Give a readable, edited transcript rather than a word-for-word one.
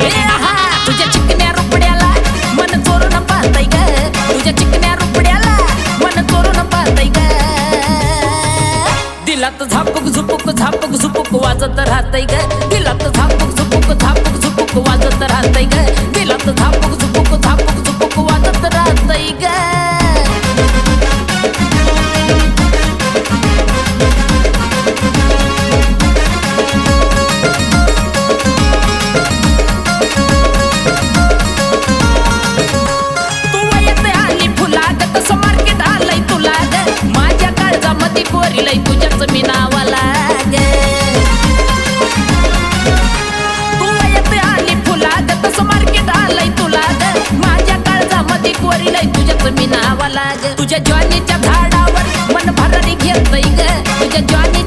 ए आहा तुझ्या चिकन्या रुपड्याला मन चोरून पाहतय ग तुझ्या चिकन्या रुपड्याला मन चोरून पाहतय ग दिलात झापूक झुपूक झापूक झुपूक वाजत राहतय ग दिलात झापूक झुपूक झापूक झुपूक वाजत राहतय ग दिलात झापूक झुपूक झापूक झुपूक वाजत राहतय ग लई तुझ्याच मी नावाला ग तू येते आली फुलाग तसं मार्केट आलंय तुला ग माझ्या काळजामध्ये कोरी लई तुझ्याच मी नावाला ग तुझ्या ज्वानीच्या झाडावर मन भरारी घेतय ग तुझ्या ज्वानी